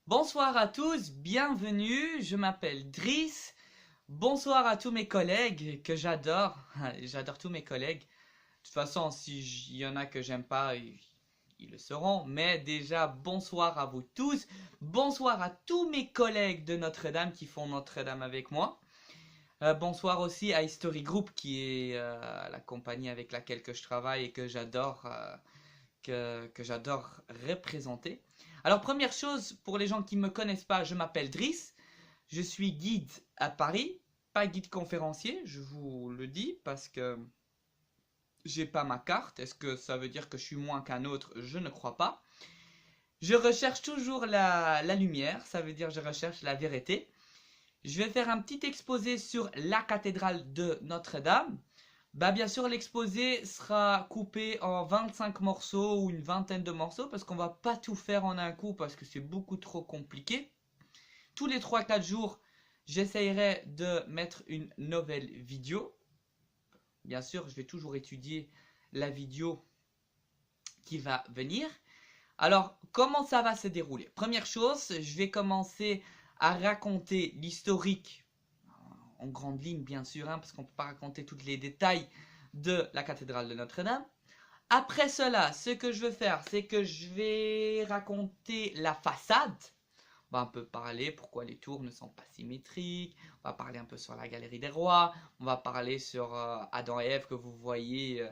Bonsoir à tous, bienvenue, je m'appelle Driss. Bonsoir à tous mes collègues que j'adore. J'adore tous mes collègues. De toute façon, s'il y en a que j'aime pas, ils le seront. Mais déjà, bonsoir à vous tous. Bonsoir à tous mes collègues de Notre-Dame qui font Notre-Dame avec moi. Bonsoir aussi à History Group qui est la compagnie avec laquelle que je travaille et que j'adore représenter. Alors première chose, pour les gens qui ne me connaissent pas, je m'appelle Driss, je suis guide à Paris, pas guide conférencier, je vous le dis, parce que j'ai pas ma carte. Est-ce que ça veut dire que je suis moins qu'un autre? Je ne crois pas. Je recherche toujours la lumière, ça veut dire je recherche la vérité. Je vais faire un petit exposé sur la cathédrale de Notre-Dame. Bien sûr, l'exposé sera coupé en 25 morceaux ou une vingtaine de morceaux parce qu'on va pas tout faire en un coup parce que c'est beaucoup trop compliqué. Tous les 3-4 jours, j'essayerai de mettre une nouvelle vidéo. Bien sûr, je vais toujours étudier la vidéo qui va venir. Alors, comment ça va se dérouler? Première chose, je vais commencer à raconter l'historique en grande ligne, bien sûr, parce qu'on ne peut pas raconter tous les détails de la cathédrale de Notre-Dame. Après cela, ce que je veux faire, c'est que je vais raconter la façade. On va un peu parler pourquoi les tours ne sont pas symétriques. On va parler un peu sur la galerie des rois. On va parler sur Adam et Ève que vous voyez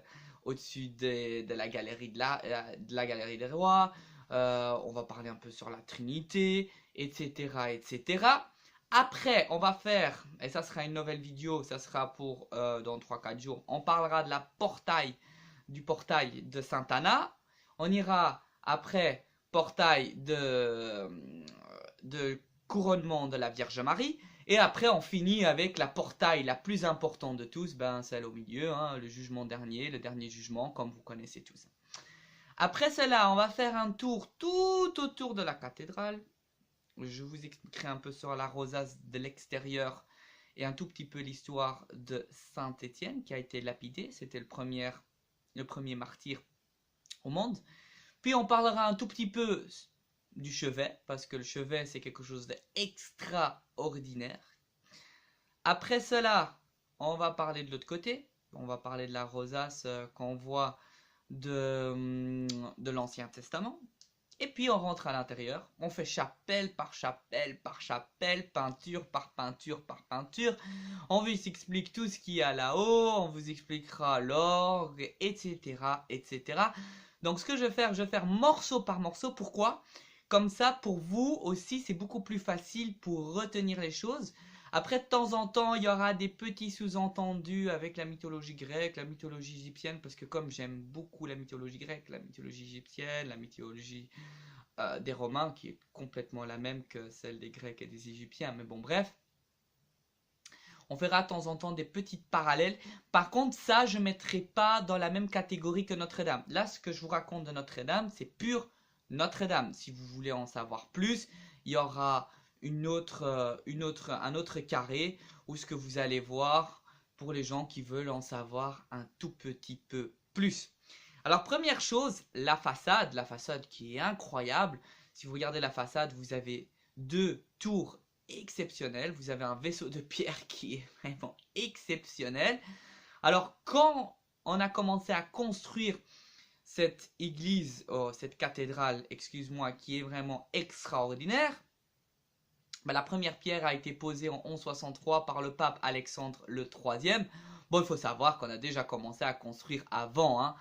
au-dessus de la galerie de la galerie des rois. On va parler un peu sur la Trinité, etc., etc. Après, on va faire, et ça sera une nouvelle vidéo, ça sera pour dans 3-4 jours, on parlera de du portail de Sainte-Anna. On ira après portail de couronnement de la Vierge Marie. Et après, on finit avec la portail la plus importante de tous, celle au milieu, le jugement dernier, le dernier jugement, comme vous connaissez tous. Après cela, on va faire un tour tout autour de la cathédrale. Je vous expliquerai un peu sur la rosace de l'extérieur et un tout petit peu l'histoire de Saint-Étienne qui a été lapidé. C'était le premier martyr au monde. Puis on parlera un tout petit peu du chevet, parce que le chevet c'est quelque chose d'extraordinaire. Après cela, on va parler de l'autre côté. On va parler de la rosace qu'on voit de l'Ancien Testament. Et puis on rentre à l'intérieur, on fait chapelle par chapelle par chapelle, peinture par peinture par peinture. On vous explique tout ce qu'il y a là-haut, on vous expliquera l'orgue, etc., etc. Donc ce que je vais faire morceau par morceau. Pourquoi? Comme ça, pour vous aussi, c'est beaucoup plus facile pour retenir les choses. Après, de temps en temps, il y aura des petits sous-entendus avec la mythologie grecque, la mythologie égyptienne, parce que comme j'aime beaucoup la mythologie grecque, la mythologie égyptienne, la mythologie des Romains, qui est complètement la même que celle des Grecs et des Égyptiens, mais bon, bref. On fera de temps en temps des petites parallèles. Par contre, ça, je ne mettrai pas dans la même catégorie que Notre-Dame. Là, ce que je vous raconte de Notre-Dame, c'est pur Notre-Dame. Si vous voulez en savoir plus, il y aura un autre carré où ce que vous allez voir pour les gens qui veulent en savoir un tout petit peu plus. Alors première chose, la façade qui est incroyable. Si vous regardez la façade, vous avez deux tours exceptionnelles. Vous avez un vaisseau de pierre qui est vraiment exceptionnel. Alors quand on a commencé à construire cette église, cette cathédrale, excuse-moi, qui est vraiment extraordinaire, la première pierre a été posée en 1163 par le pape Alexandre le IIIe. Bon, il faut savoir qu'on a déjà commencé à construire avant,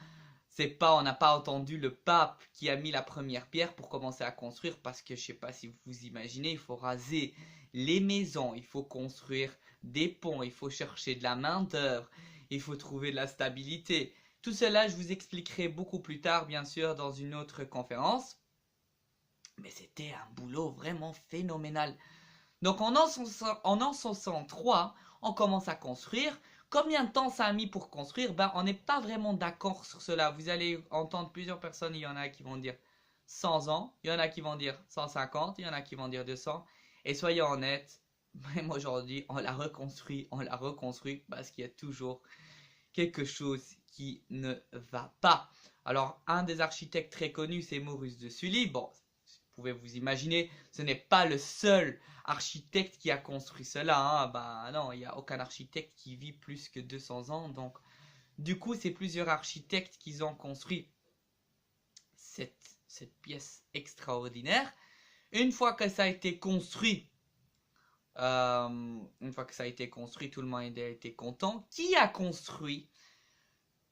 C'est pas, on n'a pas entendu le pape qui a mis la première pierre pour commencer à construire parce que je sais pas si vous imaginez, il faut raser les maisons, il faut construire des ponts, il faut chercher de la main-d'œuvre, il faut trouver de la stabilité. Tout cela, je vous expliquerai beaucoup plus tard, bien sûr, dans une autre conférence. Mais c'était un boulot vraiment phénoménal. Donc en 1163, on commence à construire. Combien de temps ça a mis pour construire? On n'est pas vraiment d'accord sur cela. Vous allez entendre plusieurs personnes. Il y en a qui vont dire 100 ans. Il y en a qui vont dire 150. Il y en a qui vont dire 200. Et soyons honnêtes, même aujourd'hui, on la reconstruit parce qu'il y a toujours quelque chose qui ne va pas. Alors, un des architectes très connus, c'est Maurice de Sully. Bon, pouvez vous imaginer, ce n'est pas le seul architecte qui a construit cela. Hein. Bah non, il n'y a aucun architecte qui vit plus que 200 ans. Donc, du coup, c'est plusieurs architectes qui ont construit cette pièce extraordinaire. Une fois que ça a été construit, tout le monde a été content. Qui a construit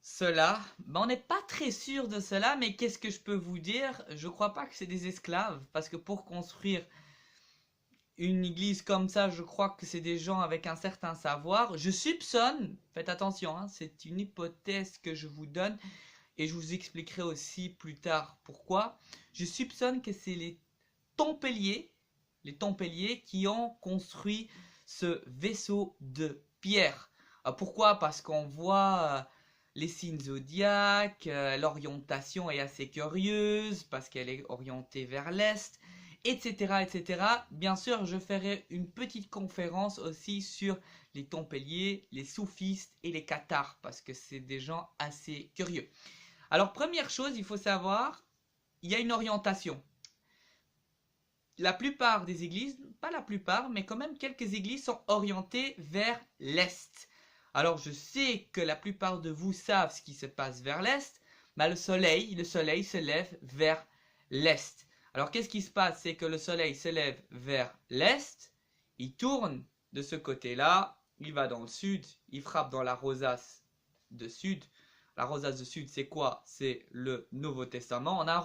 cela? Ben, on n'est pas très sûr de cela, mais qu'est-ce que je peux vous dire? Je crois pas que c'est des esclaves, parce que pour construire une église comme ça, je crois que c'est des gens avec un certain savoir. Je soupçonne, faites attention, hein, c'est une hypothèse que je vous donne, et je vous expliquerai aussi plus tard pourquoi. Je soupçonne que c'est les Templiers qui ont construit ce vaisseau de pierre. Pourquoi? Parce qu'on voit les signes zodiaques, l'orientation est assez curieuse, parce qu'elle est orientée vers l'est, etc., etc. Bien sûr, je ferai une petite conférence aussi sur les Templiers, les soufistes et les cathares, parce que c'est des gens assez curieux. Alors, première chose, il faut savoir, il y a une orientation. La plupart des églises, pas la plupart, mais quand même quelques églises sont orientées vers l'est. Alors je sais que la plupart de vous savent ce qui se passe vers l'est, mais le soleil se lève vers l'est. Alors qu'est-ce qui se passe? C'est que le soleil se lève vers l'est, il tourne de ce côté-là, il va dans le sud, il frappe dans la rosace de sud. La rosace de sud, c'est quoi? C'est le Nouveau Testament. On a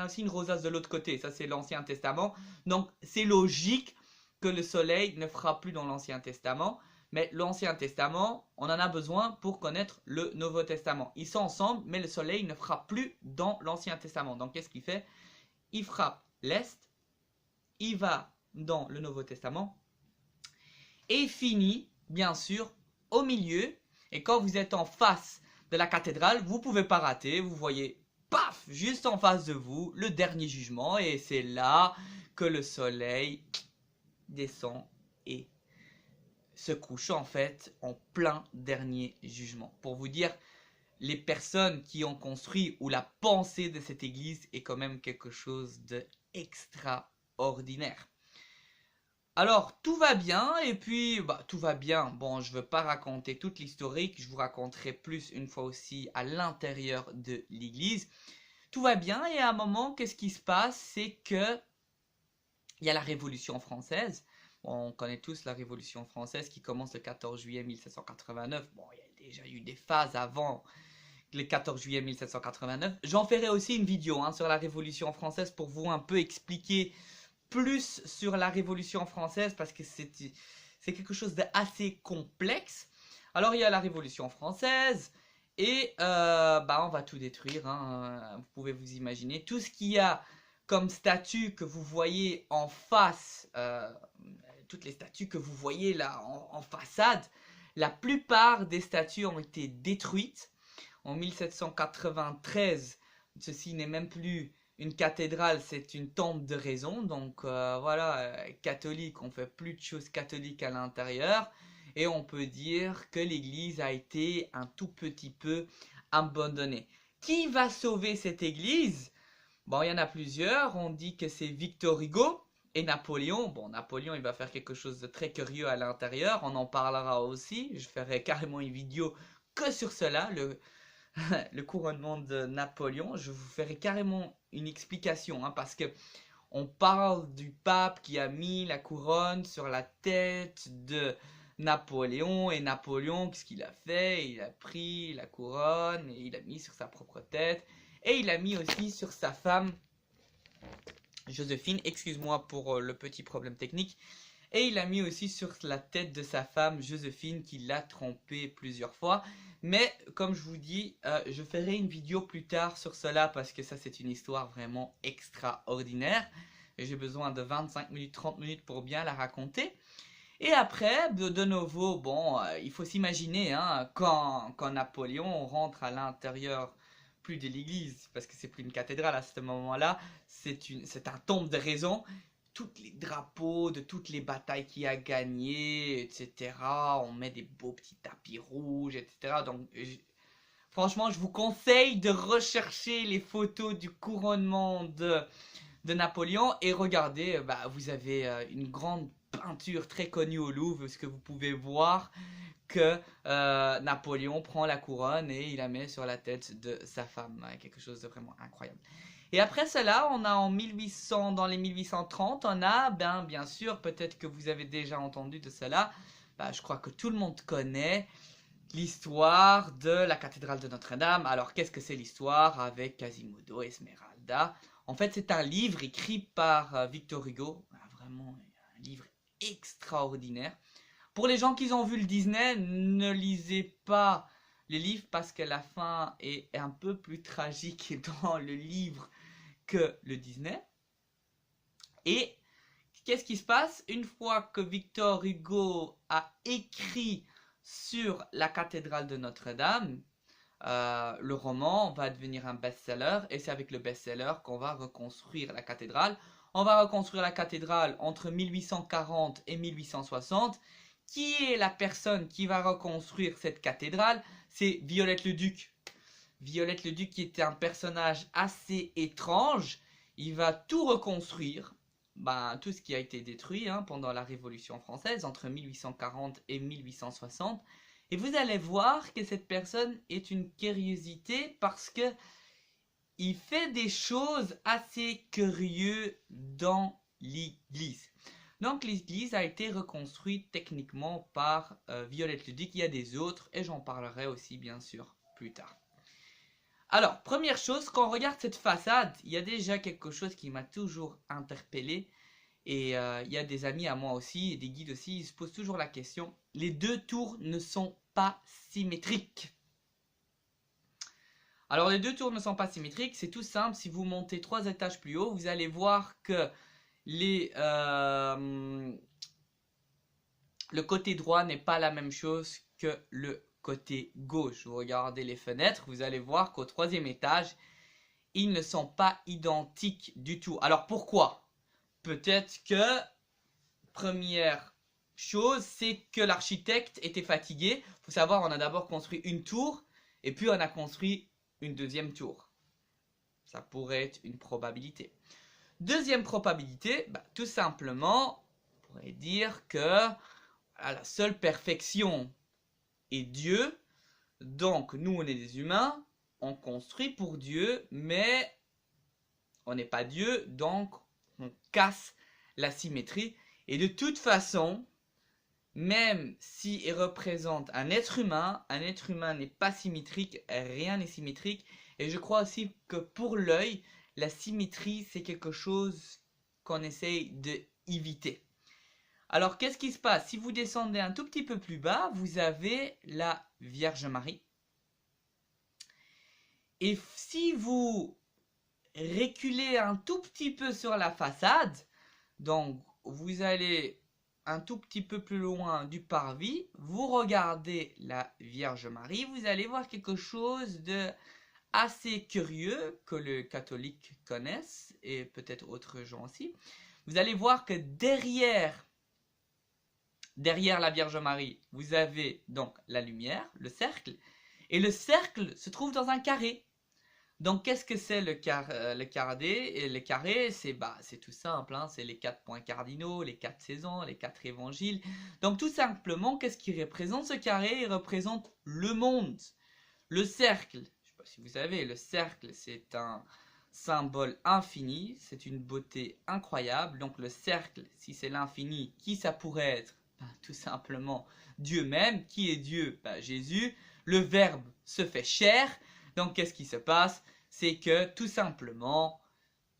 aussi une rosace de l'autre côté, ça c'est l'Ancien Testament. Donc c'est logique que le soleil ne frappe plus dans l'Ancien Testament. Mais l'Ancien Testament, on en a besoin pour connaître le Nouveau Testament. Ils sont ensemble, mais le soleil ne frappe plus dans l'Ancien Testament. Donc qu'est-ce qu'il fait? Il frappe l'Est, il va dans le Nouveau Testament, et finit, bien sûr, au milieu. Et quand vous êtes en face de la cathédrale, vous ne pouvez pas rater, vous voyez, paf, juste en face de vous, le dernier jugement, et c'est là que le soleil descend et se couche en fait en plein dernier jugement. Pour vous dire, les personnes qui ont construit ou la pensée de cette église est quand même quelque chose d'extraordinaire. Alors, tout va bien, et puis, tout va bien. Bon, je ne veux pas raconter toute l'historique, je vous raconterai plus une fois aussi à l'intérieur de l'église. Tout va bien, et à un moment, qu'est-ce qui se passe? C'est que il y a la Révolution française. Bon, on connaît tous la Révolution française qui commence le 14 juillet 1789. Bon, il y a déjà eu des phases avant le 14 juillet 1789. J'en ferai aussi une vidéo sur la Révolution française pour vous un peu expliquer plus sur la Révolution française parce que c'est quelque chose d'assez complexe. Alors il y a la Révolution française et on va tout détruire. Vous pouvez vous imaginer tout ce qu'il y a comme statues que vous voyez en face, toutes les statues que vous voyez là en façade, la plupart des statues ont été détruites. En 1793, ceci n'est même plus une cathédrale, c'est une tombe de raison. Donc catholique, on fait plus de choses catholiques à l'intérieur. Et on peut dire que l'église a été un tout petit peu abandonnée. Qui va sauver cette église? Bon, il y en a plusieurs. On dit que c'est Victor Hugo et Napoléon. Bon, Napoléon, il va faire quelque chose de très curieux à l'intérieur. On en parlera aussi. Je ferai carrément une vidéo que sur cela, le couronnement de Napoléon. Je vous ferai carrément une explication, parce que on parle du pape qui a mis la couronne sur la tête de Napoléon. Et Napoléon, qu'est-ce qu'il a fait? Il a pris la couronne et il a mis sur sa propre tête. Et il a mis aussi sur sa femme, Joséphine, excuse-moi pour le petit problème technique. Et il a mis aussi sur la tête de sa femme, Joséphine, qui l'a trompé plusieurs fois. Mais comme je vous dis, je ferai une vidéo plus tard sur cela parce que ça c'est une histoire vraiment extraordinaire. Et j'ai besoin de 25 minutes, 30 minutes pour bien la raconter. Et après, de nouveau, il faut s'imaginer quand Napoléon rentre à l'intérieur plus de l'église, parce que c'est plus une cathédrale à ce moment-là, c'est un tombe de raison. Tous les drapeaux de toutes les batailles qu'il a gagnées, etc. On met des beaux petits tapis rouges, etc. Donc, franchement, je vous conseille de rechercher les photos du couronnement de de Napoléon. Et regardez, vous avez une grande peinture très connue au Louvre, ce que vous pouvez voir que Napoléon prend la couronne et il la met sur la tête de sa femme. Quelque chose de vraiment incroyable. Et après cela, on a en 1800, dans les 1830, on a, bien sûr, peut-être que vous avez déjà entendu de cela, je crois que tout le monde connaît l'histoire de la cathédrale de Notre-Dame. Alors, qu'est-ce que c'est l'histoire avec Quasimodo, Esmeralda? En fait, c'est un livre écrit par Victor Hugo, vraiment un livre extraordinaire. Pour les gens qui ont vu le Disney, ne lisez pas les livres parce que la fin est un peu plus tragique dans le livre que le Disney. Et qu'est-ce qui se passe? Une fois que Victor Hugo a écrit sur la cathédrale de Notre-Dame, le roman va devenir un best-seller et c'est avec le best-seller qu'on va reconstruire la cathédrale. On va reconstruire la cathédrale entre 1840 et 1860. Qui est la personne qui va reconstruire cette cathédrale? C'est Viollet-le-Duc. Viollet-le-Duc qui était un personnage assez étrange. Il va tout reconstruire. Tout ce qui a été détruit pendant la Révolution française entre 1840 et 1860. Et vous allez voir que cette personne est une curiosité parce que il fait des choses assez curieuses dans l'église. Donc l'église a été reconstruite techniquement par Viollet-le-Duc. Il y a des autres et j'en parlerai aussi bien sûr plus tard. Alors, première chose, quand on regarde cette façade, il y a déjà quelque chose qui m'a toujours interpellé. Et il y a des amis à moi aussi, et des guides aussi, ils se posent toujours la question. Les deux tours ne sont pas symétriques. Alors, les deux tours ne sont pas symétriques, c'est tout simple. Si vous montez 3 étages plus haut, vous allez voir que le côté droit n'est pas la même chose que le côté gauche. Vous regardez les fenêtres, vous allez voir qu'au 3e étage, ils ne sont pas identiques du tout. Alors pourquoi? Peut-être que, première chose, c'est que l'architecte était fatigué. Il faut savoir, on a d'abord construit une tour, et puis on a construit une 2e tour. Ça pourrait être une probabilité. Deuxième probabilité, tout simplement, on pourrait dire que la seule perfection est Dieu. Donc, nous, on est des humains, on construit pour Dieu, mais on n'est pas Dieu, donc on casse la symétrie. Et de toute façon, même s'il représente un être humain n'est pas symétrique, rien n'est symétrique. Et je crois aussi que pour l'œil, la symétrie, c'est quelque chose qu'on essaye d'éviter. Alors, qu'est-ce qui se passe? Si vous descendez un tout petit peu plus bas, vous avez la Vierge Marie. Et si vous reculez un tout petit peu sur la façade, donc vous allez un tout petit peu plus loin du parvis, vous regardez la Vierge Marie, vous allez voir quelque chose de assez curieux que les catholiques connaissent et peut-être autres gens aussi. Vous allez voir que derrière la Vierge Marie, vous avez donc la lumière, le cercle, et le cercle se trouve dans un carré. Donc, qu'est-ce que c'est le carré? Et le carré, c'est tout simple, c'est les 4 points cardinaux, les 4 saisons, les 4 évangiles. Donc, tout simplement, qu'est-ce qui représente ce carré? Il représente le monde. Le cercle, je ne sais pas si vous savez, le cercle, c'est un symbole infini, c'est une beauté incroyable. Donc, le cercle, si c'est l'infini, qui ça pourrait être? Tout simplement Dieu même. Qui est Dieu? Jésus. Le Verbe se fait chair. Donc, qu'est-ce qui se passe? C'est que, tout simplement,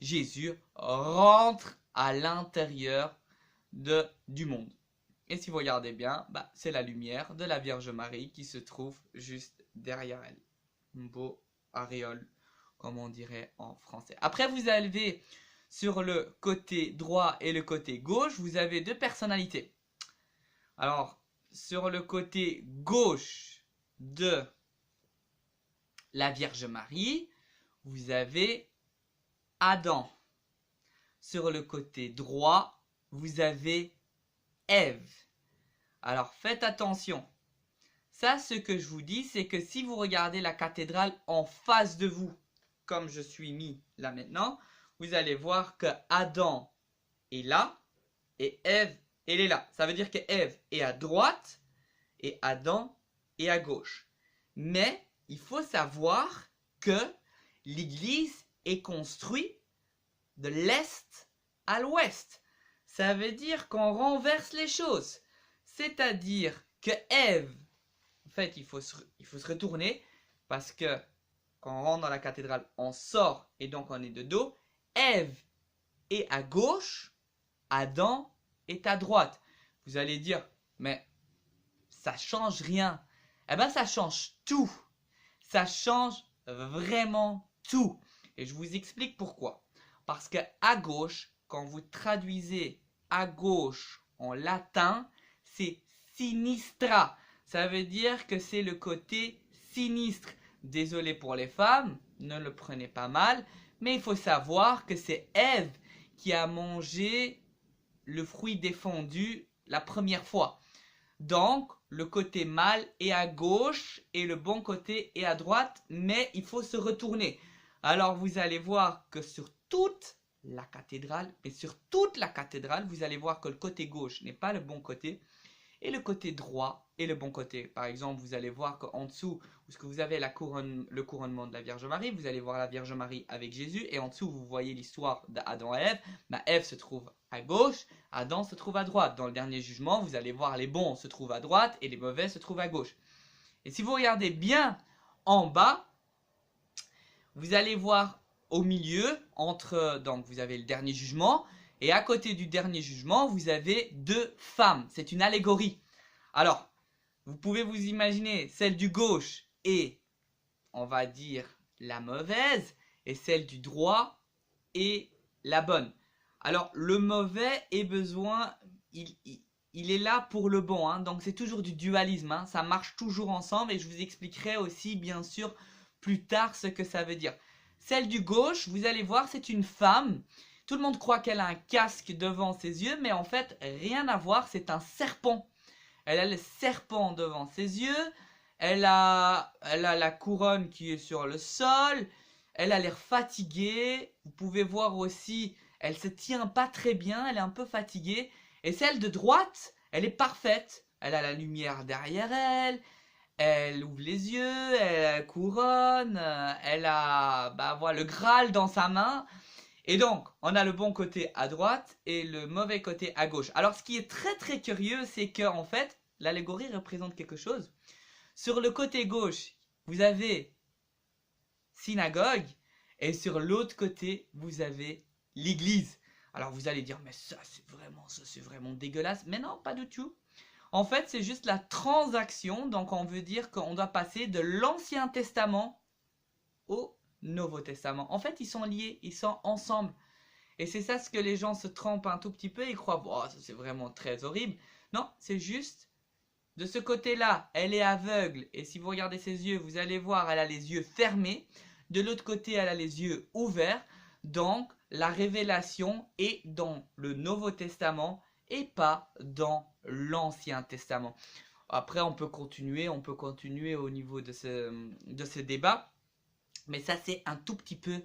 Jésus rentre à l'intérieur du monde. Et si vous regardez bien, c'est la lumière de la Vierge Marie qui se trouve juste derrière elle. Un beau auréole, comme on dirait en français. Après, vous avez sur le côté droit et le côté gauche, vous avez 2 personnalités. Alors, sur le côté gauche de la Vierge Marie, vous avez Adam. Sur le côté droit, vous avez Ève. Alors, faites attention. Ça, ce que je vous dis, c'est que si vous regardez la cathédrale en face de vous, comme je suis mis là maintenant, vous allez voir que Adam est là et Ève, elle est là. Ça veut dire que Ève est à droite et Adam est à gauche. Mais il faut savoir que l'Église est construite de l'Est à l'Ouest. Ça veut dire qu'on renverse les choses. C'est-à-dire que Ève, en fait, il faut se retourner parce que quand on rentre dans la cathédrale, on sort et donc on est de dos. Ève est à gauche, Adam est à droite. Vous allez dire, mais ça change rien. Eh bien, ça change tout. Ça change vraiment tout. Et je vous explique pourquoi. Parce que à gauche, quand vous traduisez à gauche en latin, c'est sinistra. Ça veut dire que c'est le côté sinistre. Désolé pour les femmes, ne le prenez pas mal, mais il faut savoir que c'est Ève qui a mangé le fruit défendu la première fois. Donc, le côté mal est à gauche et le bon côté est à droite, mais il faut se retourner. Alors, vous allez voir que sur toute la cathédrale, vous allez voir que le côté gauche n'est pas le bon côté et le côté droit est le bon côté. Par exemple, vous allez voir qu'en dessous, où vous avez le couronnement de la Vierge Marie, vous allez voir la Vierge Marie avec Jésus, et en dessous, vous voyez l'histoire d'Adam et Ève. Ève se trouve à gauche, Adam se trouve à droite. Dans le dernier jugement, vous allez voir les bons se trouvent à droite et les mauvais se trouvent à gauche. Et si vous regardez bien en bas, vous allez voir au milieu, donc vous avez le dernier jugement, et à côté du dernier jugement, vous avez deux femmes. C'est une allégorie. Alors, vous pouvez vous imaginer celle du gauche et, on va dire, la mauvaise, et celle du droit et la bonne. Alors, le mauvais est besoin, il est là pour le bon, hein, donc c'est toujours du dualisme, hein, ça marche toujours ensemble, et je vous expliquerai aussi, bien sûr, plus tard ce que ça veut dire. Celle du gauche, vous allez voir, c'est une femme. Tout le monde croit qu'elle a un casque devant ses yeux, mais en fait, rien à voir, c'est un serpent. Elle a le serpent devant ses yeux, elle a la couronne qui est sur le sol, elle a l'air fatiguée. Vous pouvez voir aussi, elle se tient pas très bien, elle est un peu fatiguée. Et celle de droite, elle est parfaite. Elle a la lumière derrière elle, elle ouvre les yeux, elle a la couronne, elle a voilà, le Graal dans sa main. Et donc, on a le bon côté à droite et le mauvais côté à gauche. Alors, ce qui est très très curieux, c'est que en fait, l'allégorie représente quelque chose. Sur le côté gauche, vous avez synagogue, et sur l'autre côté, vous avez l'église. Alors, vous allez dire, mais ça c'est vraiment dégueulasse. Mais non, pas du tout. En fait, c'est juste la transaction. Donc, on veut dire qu'on doit passer de l'Ancien Testament au Nouveau Testament. En fait, ils sont liés, ils sont ensemble. Et c'est ça ce que les gens se trompent un tout petit peu. Ils croient, oh, ça c'est vraiment très horrible. Non, c'est juste, de ce côté-là, elle est aveugle. Et si vous regardez ses yeux, vous allez voir, elle a les yeux fermés. De l'autre côté, elle a les yeux ouverts. Donc, la révélation est dans le Nouveau Testament et pas dans l'Ancien Testament. Après, on peut continuer au niveau de ce débat. Mais ça, c'est un tout petit peu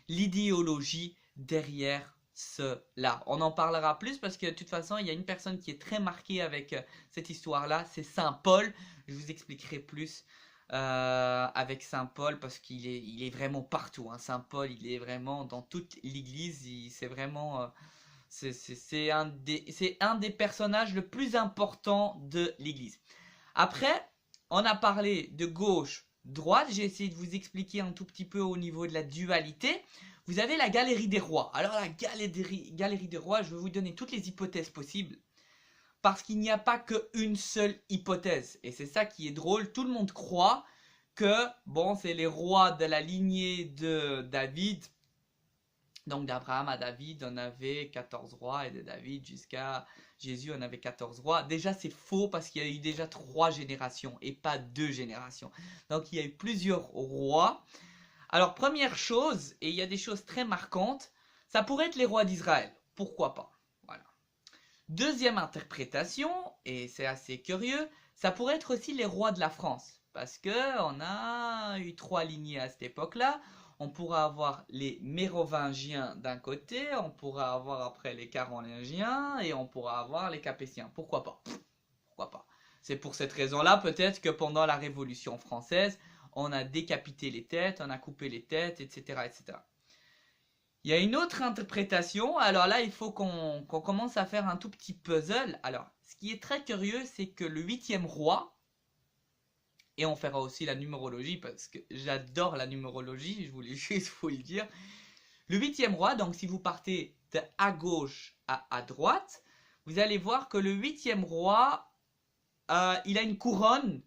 l'idéologie derrière cela. On en parlera plus parce que de toute façon, il y a une personne qui est très marquée avec cette histoire-là, c'est Saint Paul. Je vous expliquerai plus avec Saint Paul parce qu'il est vraiment partout. Hein. Saint Paul, il est vraiment dans toute l'Église. C'est vraiment... c'est un des personnages le plus important de l'Église. Après, on a parlé de gauche, droite, j'ai essayé de vous expliquer un tout petit peu au niveau de la dualité. Vous avez la galerie des rois. Alors la galerie des rois, je vais vous donner toutes les hypothèses possibles. Parce qu'il n'y a pas qu'une seule hypothèse. Et c'est ça qui est drôle. Tout le monde croit que, bon, c'est les rois de la lignée de David. Donc d'Abraham à David, on avait 14 rois. Et de David jusqu'à Jésus, on avait 14 rois. Déjà, c'est faux parce qu'il y a eu déjà 3 générations et pas 2 générations. Donc, il y a eu plusieurs rois. Alors, première chose, et il y a des choses très marquantes, ça pourrait être les rois d'Israël. Pourquoi pas? Voilà. Deuxième interprétation, et c'est assez curieux, ça pourrait être aussi les rois de la France. Parce qu'on a eu 3 lignées à cette époque-là. on pourra avoir les Mérovingiens d'un côté, on pourra avoir après les Carolingiens et on pourra avoir les Capétiens. Pourquoi pas? Pourquoi pas? C'est pour cette raison-là peut-être que pendant la Révolution française, on a décapité les têtes, on a coupé les têtes, etc. etc. Il y a une autre interprétation, alors là il faut qu'on commence à faire un tout petit puzzle. Alors, ce qui est très curieux, c'est que le 8e roi, et on fera aussi la numérologie parce que j'adore la numérologie, je voulais juste vous le dire. Le 8e roi, donc si vous partez de à gauche à droite, vous allez voir que le 8e roi, il a une couronne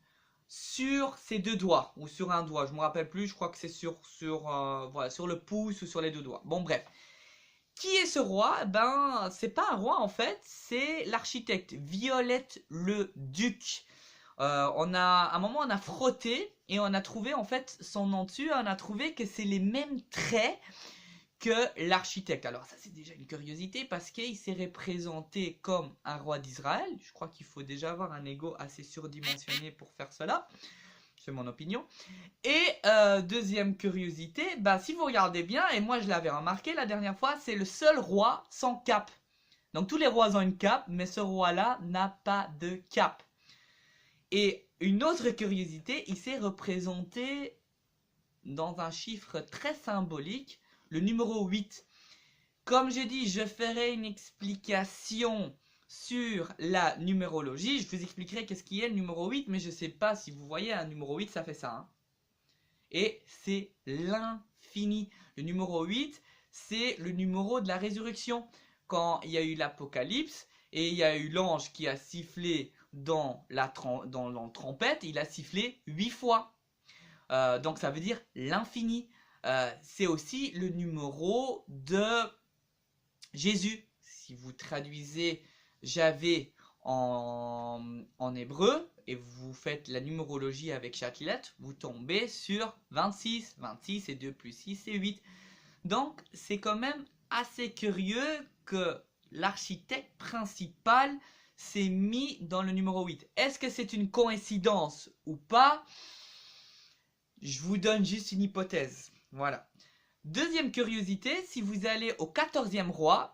sur ses deux doigts, ou sur un doigt, je ne me rappelle plus, je crois que c'est voilà, sur le pouce ou sur les deux doigts. Bon bref. Qui est ce roi? Ben, c'est pas un roi en fait, c'est l'architecte Viollet-le-Duc. À un moment, on a frotté et on a trouvé en fait son nom dessus. On a trouvé que c'est les mêmes traits que l'architecte. Alors ça c'est déjà une curiosité parce qu'il s'est représenté comme un roi d'Israël. Je crois qu'il faut déjà avoir un ego assez surdimensionné pour faire cela. C'est mon opinion. Et deuxième curiosité, bah, si vous regardez bien, et moi je l'avais remarqué la dernière fois, c'est le seul roi sans cape. Donc tous les rois ont une cape, mais ce roi-là n'a pas de cape. Et une autre curiosité, il s'est représenté dans un chiffre très symbolique, le numéro 8. Comme j'ai dit, je ferai une explication sur la numérologie. Je vous expliquerai qu'est-ce qui est le numéro 8, mais je ne sais pas si vous voyez, un numéro 8, ça fait ça. Hein. Et c'est l'infini. Le numéro 8, c'est le numéro de la résurrection. Quand il y a eu l'Apocalypse, et il y a eu l'ange qui a sifflé dans la trompette, il a sifflé 8 fois. Donc ça veut dire l'infini. C'est aussi le numéro de Jésus. Si vous traduisez Javé en hébreu et vous faites la numérologie avec chaque lettre, vous tombez sur 26. 26 et 2 plus 6 c'est 8. Donc c'est quand même assez curieux que l'architecte principal s'est mis dans le numéro 8. Est-ce que c'est une coïncidence ou pas? Je vous donne juste une hypothèse. Voilà. Deuxième curiosité, si vous allez au 14e roi,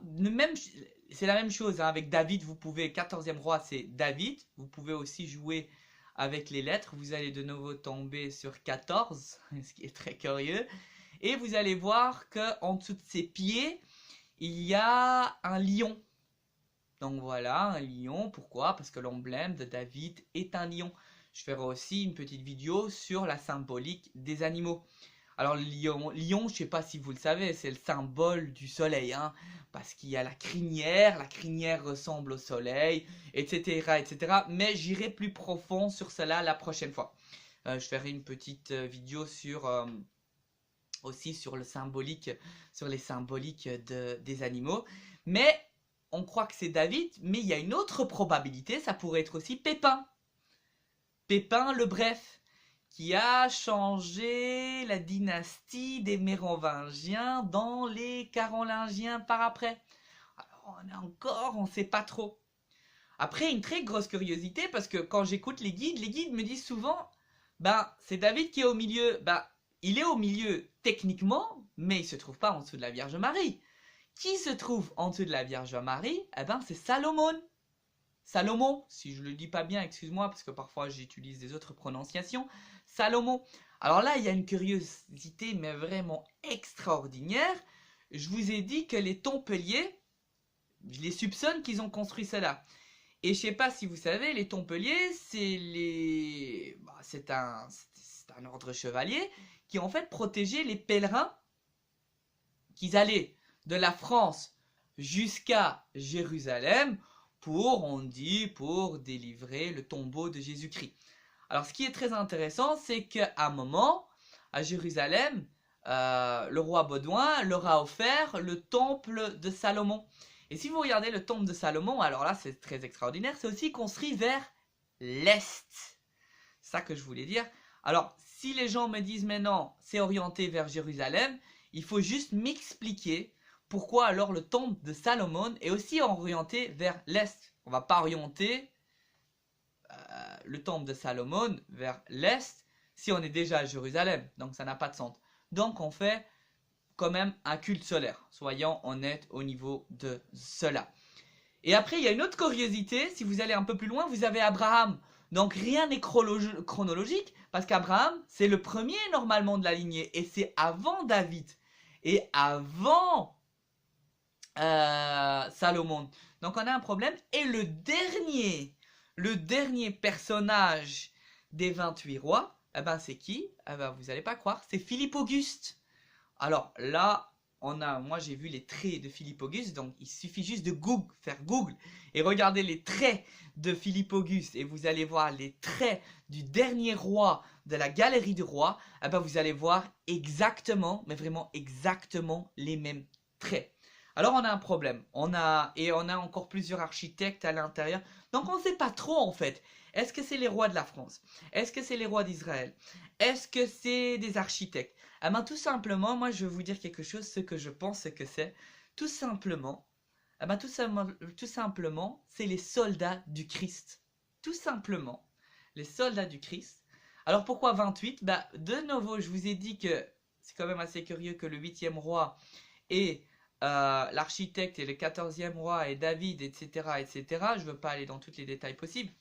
c'est la même chose hein, avec David, 14e roi c'est David, vous pouvez aussi jouer avec les lettres, vous allez de nouveau tomber sur 14, ce qui est très curieux, et vous allez voir qu'en dessous de ses pieds, il y a un lion. Donc voilà, un lion, pourquoi? Parce que l'emblème de David est un lion. Je ferai aussi une petite vidéo sur la symbolique des animaux. Alors le lion, je ne sais pas si vous le savez, c'est le symbole du soleil, hein, parce qu'il y a la crinière ressemble au soleil, etc., etc. Mais j'irai plus profond sur cela la prochaine fois. Je ferai une petite vidéo aussi sur les symboliques des animaux. Mais on croit que c'est David, mais il y a une autre probabilité, ça pourrait être aussi Pépin. Pépin le Bref, qui a changé la dynastie des Mérovingiens dans les Carolingiens par après. Alors on ne sait pas trop. Après, une très grosse curiosité, parce que quand j'écoute les guides me disent souvent, ben c'est David qui est au milieu. Ben, il est au milieu techniquement, mais il ne se trouve pas en dessous de la Vierge Marie. Qui se trouve en dessous de la Vierge Marie? Eh ben c'est Salomon. Salomon, si je ne le dis pas bien, excuse-moi, parce que parfois j'utilise des autres prononciations. Salomon. Alors là, il y a une curiosité, mais vraiment extraordinaire. Je vous ai dit que les Templiers, je les soupçonne qu'ils ont construit cela. Et je ne sais pas si vous savez, les Templiers, c'est un ordre chevalier qui en fait protégeait les pèlerins qui allaient de la France jusqu'à Jérusalem pour délivrer le tombeau de Jésus-Christ. Alors ce qui est très intéressant, c'est qu'à un moment, à Jérusalem, le roi Baudouin leur a offert le temple de Salomon. Et si vous regardez le temple de Salomon, alors là c'est très extraordinaire, c'est aussi construit vers l'est. C'est ça que je voulais dire. Alors si les gens me disent mais non, c'est orienté vers Jérusalem, il faut juste m'expliquer pourquoi alors le temple de Salomon est aussi orienté vers l'est. On ne va pas orienter le temple de Salomon vers l'est si on est déjà à Jérusalem. Donc ça n'a pas de sens. Donc on fait quand même un culte solaire. Soyons honnêtes au niveau de cela. Et après, il y a une autre curiosité. Si vous allez un peu plus loin, vous avez Abraham. Donc rien n'est chronologique, parce qu'Abraham, c'est le premier normalement de la lignée. Et c'est avant David. Et avant Salomon. Donc on a un problème. Et le dernier personnage des 28 rois, eh ben c'est qui? Eh ben vous n'allez pas croire, c'est Philippe Auguste. Alors là, moi j'ai vu les traits de Philippe Auguste, donc il suffit juste de faire Google et regarder les traits de Philippe Auguste et vous allez voir les traits du dernier roi de la galerie de rois, eh ben vous allez voir exactement, mais vraiment exactement les mêmes traits. Alors on a un problème, on a encore plusieurs architectes à l'intérieur, donc on ne sait pas trop en fait. Est-ce que c'est les rois de la France? Est-ce que c'est les rois d'Israël? Est-ce que c'est des architectes? Ah ben tout simplement, moi je vais vous dire quelque chose, ce que je pense que c'est. Tout simplement, tout simplement, c'est les soldats du Christ. Tout simplement, les soldats du Christ. Alors pourquoi 28? Bah, de nouveau, je vous ai dit que c'est quand même assez curieux que le 8e roi et l'architecte et le 14e roi et David, etc., etc. Je ne veux pas aller dans tous les détails possibles.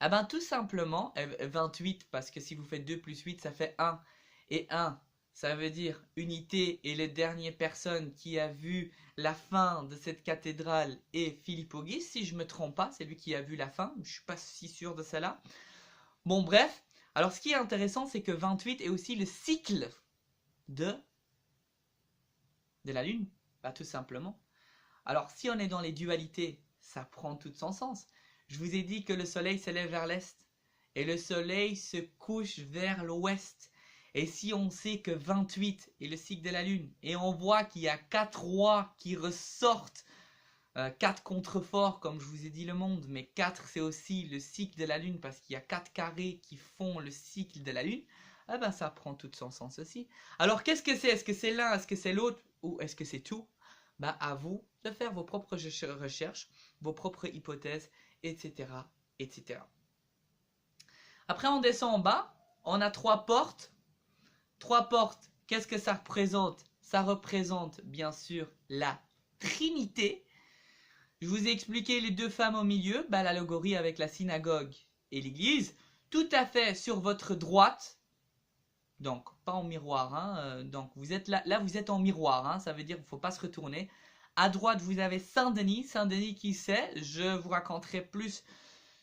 Ah ben tout simplement, 28, parce que si vous faites 2 plus 8, ça fait 1. Et 1, ça veut dire unité, et la dernière personne qui a vu la fin de cette cathédrale est Philippe Auguste, si je ne me trompe pas, c'est lui qui a vu la fin, je ne suis pas si sûr de cela. Bon bref, alors ce qui est intéressant, c'est que 28 est aussi le cycle de la Lune, bah tout simplement. Alors si on est dans les dualités, ça prend tout son sens. Je vous ai dit que le soleil s'élève vers l'est et le soleil se couche vers l'ouest. Et si on sait que 28 est le cycle de la lune et on voit qu'il y a 4 rois qui ressortent, 4 contreforts comme je vous ai dit le monde, mais 4 c'est aussi le cycle de la lune parce qu'il y a 4 carrés qui font le cycle de la lune, eh ben ça prend tout son sens aussi. Alors qu'est-ce que c'est? Est-ce que c'est l'un? Est-ce que c'est l'autre? Ou est-ce que c'est tout? Bah à vous de faire vos propres recherches, vos propres hypothèses, etc., etc. Après, on descend en bas. On a 3 portes. 3 portes, qu'est-ce que ça représente? Ça représente, bien sûr, la Trinité. Je vous ai expliqué les 2 femmes au milieu, bah, l'allégorie avec la synagogue et l'église. Tout à fait sur votre droite. Donc, pas en miroir. Hein, donc, vous êtes là vous êtes en miroir. Hein, ça veut dire qu'il ne faut pas se retourner. À droite, vous avez Saint-Denis. Saint-Denis, qui c'est? Je vous raconterai plus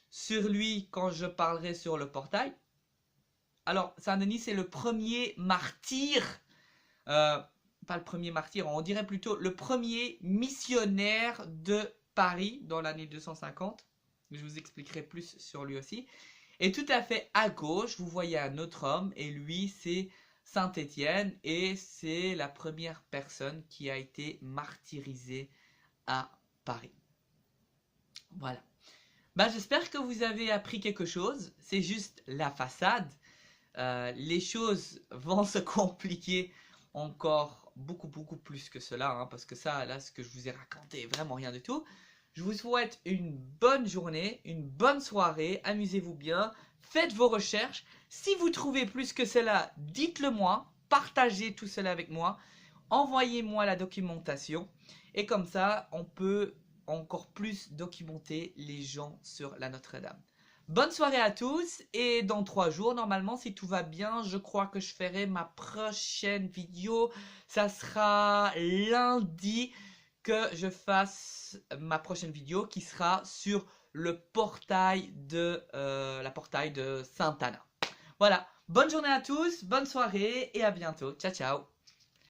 sur lui quand je parlerai sur le portail. Alors, Saint-Denis, c'est le premier martyr. Pas le premier martyr, on dirait plutôt le premier missionnaire de Paris dans l'année 250. Je vous expliquerai plus sur lui aussi. Et tout à fait à gauche, vous voyez un autre homme. Et lui, c'est Saint-Étienne. Et c'est la première personne qui a été martyrisée à Paris. Voilà. Bah, j'espère que vous avez appris quelque chose. C'est juste la façade. Les choses vont se compliquer encore beaucoup plus que cela. Hein, parce que ça, là, ce que je vous ai raconté est vraiment rien du tout. Je vous souhaite une bonne journée, une bonne soirée. Amusez-vous bien. Faites vos recherches. Si vous trouvez plus que cela, dites-le moi. Partagez tout cela avec moi. Envoyez-moi la documentation. Et comme ça, on peut encore plus documenter les gens sur la Notre-Dame. Bonne soirée à tous et dans 3 jours, normalement, si tout va bien, je crois que je ferai ma prochaine vidéo. Ça sera lundi que je fasse ma prochaine vidéo qui sera sur le portail de Sainte-Anna. Voilà, bonne journée à tous, bonne soirée et à bientôt. Ciao, ciao.